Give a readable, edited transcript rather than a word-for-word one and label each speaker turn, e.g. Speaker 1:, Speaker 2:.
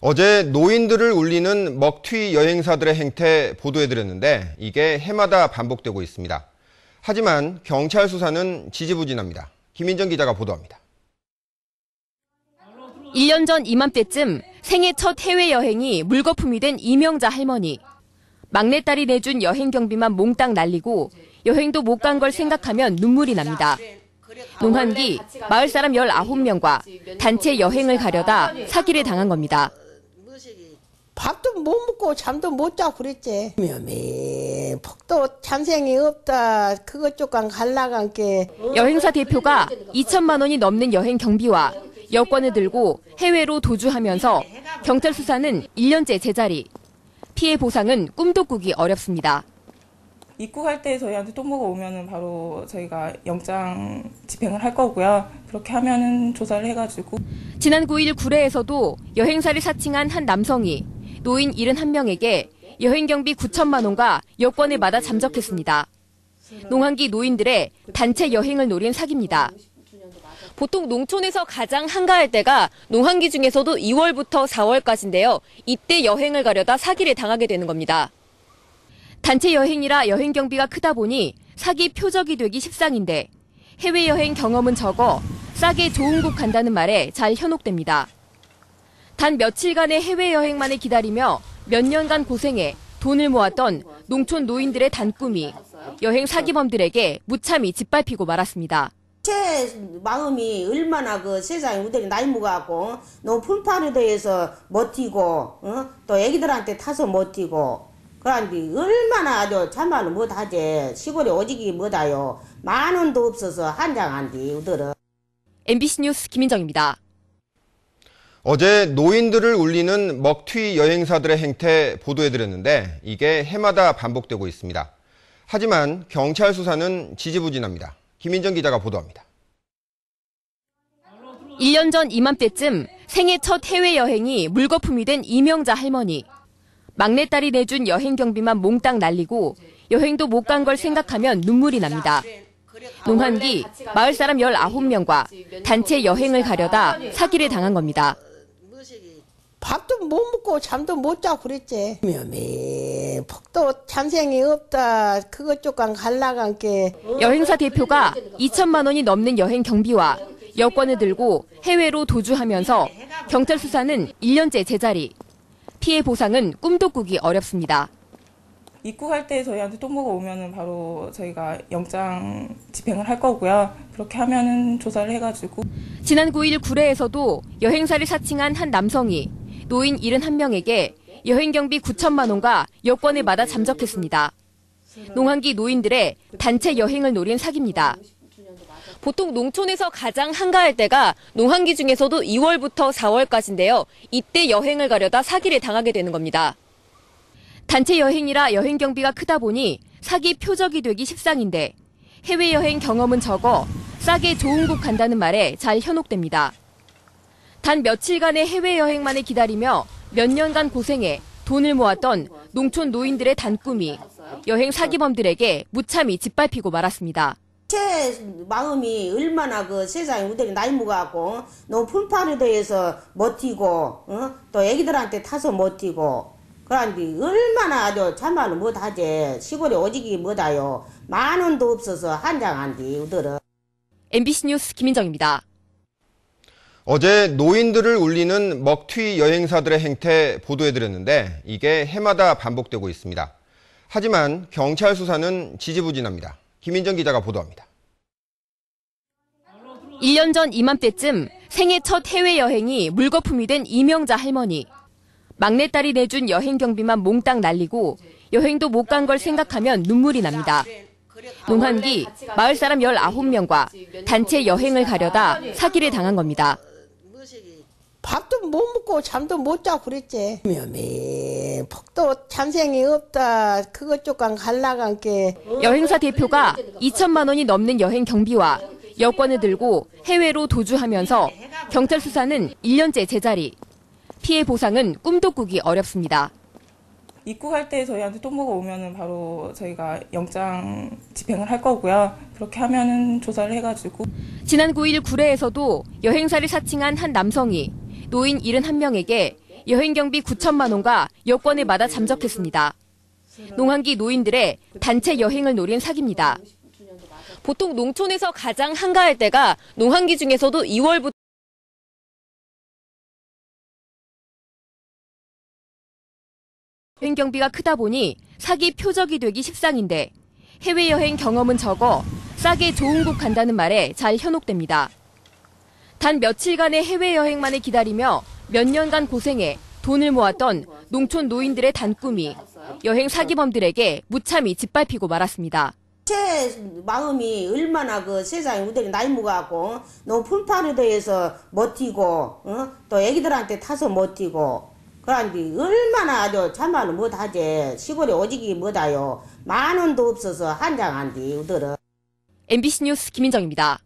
Speaker 1: 어제 노인들을 울리는 먹튀 여행사들의 행태 보도해드렸는데 이게 해마다 반복되고 있습니다. 하지만 경찰 수사는 지지부진합니다. 김인정 기자가 보도합니다.
Speaker 2: 1년 전 이맘때쯤 생애 첫 해외여행이 물거품이 된 이명자 할머니. 막내딸이 내준 여행 경비만 몽땅 날리고 여행도 못 간 걸 생각하면 눈물이 납니다. 농한기 마을 사람 19명과 단체 여행을 가려다 사기를 당한 겁니다.
Speaker 3: 밥도 못 먹고 잠도 못 자고 그랬지. 폭도 잔생이 없다. 그것 쪽간 갈라간 게.
Speaker 2: 여행사 대표가 2천만 원이 넘는 여행 경비와 여권을 들고 해외로 도주하면서 경찰 수사는 1년째 제자리. 피해 보상은 꿈도 꾸기 어렵습니다.
Speaker 4: 입국할 때 저희한테 통보가 오면은 바로 저희가 영장 집행을 할 거고요. 그렇게 하면은 조사를 해가지고.
Speaker 2: 지난 9일 구례에서도 여행사를 사칭한 한 남성이 노인 71명에게 여행 경비 9천만 원과 여권을 받아 잠적했습니다. 농한기 노인들의 단체 여행을 노린 사기입니다. 보통 농촌에서 가장 한가할 때가 농한기 중에서도 2월부터 4월까지인데요. 이때 여행을 가려다 사기를 당하게 되는 겁니다. 단체 여행이라 여행 경비가 크다 보니 사기 표적이 되기 십상인데 해외여행 경험은 적어 싸게 좋은 곳 간다는 말에 잘 현혹됩니다. 단 며칠간의 해외여행만을 기다리며 몇 년간 고생해 돈을 모았던 농촌 노인들의 단꿈이 여행 사기범들에게 무참히 짓밟히고 말았습니다.
Speaker 3: 제 마음이 얼마나 그 세상에 우리들이 나이 먹어갖고 너무 풀파르도에서 버티고 또 애기들한테 타서 버티고 그런데 얼마나 아주 참말로 못하지. 시골에 오직이 못하요. 만 원도 없어서 한장한디 우들은.
Speaker 2: MBC 뉴스 김인정입니다.
Speaker 1: 어제 노인들을 울리는 먹튀 여행사들의 행태 보도해드렸는데 이게 해마다 반복되고 있습니다. 하지만 경찰 수사는 지지부진합니다. 김인정 기자가 보도합니다.
Speaker 2: 1년 전 이맘때쯤 생애 첫 해외여행이 물거품이 된 이명자 할머니. 막내딸이 내준 여행 경비만 몽땅 날리고 여행도 못 간 걸 생각하면 눈물이 납니다. 농한기 마을 사람 19명과 단체 여행을 가려다 사기를 당한 겁니다.
Speaker 3: 밥도 못 먹고 잠도 못 자고 그랬지. 폭도 잔생이 없다. 그것 쪽간 갈라간 게.
Speaker 2: 여행사 대표가 2천만 원이 넘는 여행 경비와 여권을 들고 해외로 도주하면서 경찰 수사는 1년째 제자리. 피해 보상은 꿈도 꾸기 어렵습니다.
Speaker 4: 입국할 때 저희한테 통보가 오면은 바로 저희가 영장 집행을 할 거고요. 그렇게 하면은 조사를 해가지고.
Speaker 2: 지난 9일 구례에서도 여행사를 사칭한 한 남성이 노인 71명에게 여행 경비 9천만 원과 여권을 받아 잠적했습니다. 농한기 노인들의 단체 여행을 노린 사기입니다. 보통 농촌에서 가장 한가할 때가 농한기 중에서도 2월부터 4월까지인데요. 이때 여행을 가려다 사기를 당하게 되는 겁니다. 단체 여행이라 여행 경비가 크다 보니 사기 표적이 되기 십상인데 해외여행 경험은 적어 싸게 좋은 곳 간다는 말에 잘 현혹됩니다. 단 며칠간의 해외여행만을 기다리며 몇 년간 고생해 돈을 모았던 농촌 노인들의 단꿈이 여행 사기범들에게 무참히 짓밟히고 말았습니다.
Speaker 3: 제 마음이 얼마나 그 세상에 우리들이 나이 먹어갖고 너무 풀파르도에서 버티고 또 애기들한테 타서 버티고 그런데 얼마나 아주 참말로 못하지. 시골에 오직이 못하요. 만 원도 없어서 한장한디 우들은.
Speaker 2: MBC 뉴스 김인정입니다.
Speaker 1: 어제 노인들을 울리는 먹튀 여행사들의 행태 보도해드렸는데 이게 해마다 반복되고 있습니다. 하지만 경찰 수사는 지지부진합니다. 김인정 기자가 보도합니다.
Speaker 2: 1년 전 이맘때쯤 생애 첫 해외여행이 물거품이 된 이명자 할머니. 막내딸이 내준 여행 경비만 몽땅 날리고 여행도 못 간 걸 생각하면 눈물이 납니다. 농한기 마을 사람 19명과 단체 여행을 가려다 사기를 당한 겁니다.
Speaker 3: 밥도 못 먹고 잠도 못 자고 그랬지. 폭도 잔생이 없다. 그것 쪽간 갈라간 게.
Speaker 2: 여행사 대표가 2천만 원이 넘는 여행 경비와 여권을 들고 해외로 도주하면서 경찰 수사는 1년째 제자리. 피해 보상은 꿈도 꾸기 어렵습니다.
Speaker 4: 입국할 때 저희한테 통보가 오면은 바로 저희가 영장 집행을 할 거고요. 그렇게 하면은 조사를 해가지고.
Speaker 2: 지난 9일 구례에서도 여행사를 사칭한 한 남성이 노인 71명에게 여행 경비 9천만 원과 여권을 받아 잠적했습니다. 농한기 노인들의 단체 여행을 노린 사기입니다. 보통 농촌에서 가장 한가할 때가 농한기 중에서도 2월부터 여행 경비가 크다 보니 사기 표적이 되기 십상인데 해외여행 경험은 적어 싸게 좋은 곳 간다는 말에 잘 현혹됩니다. 단 며칠간의 해외여행만을 기다리며 몇 년간 고생해 돈을 모았던 농촌 노인들의 단꿈이 여행 사기범들에게 무참히 짓밟히고 말았습니다.
Speaker 3: 제 마음이 얼마나 그 세상에 우들이 나이 먹어갖고 너무 풀파르도에서 버티고 또 애기들한테 타서 버티고 그런데 얼마나 아주 참말로 못하지. 시골에 오직이 못하요. 만 원도 없어서 한장한디 우들은.
Speaker 2: MBC 뉴스 김인정입니다.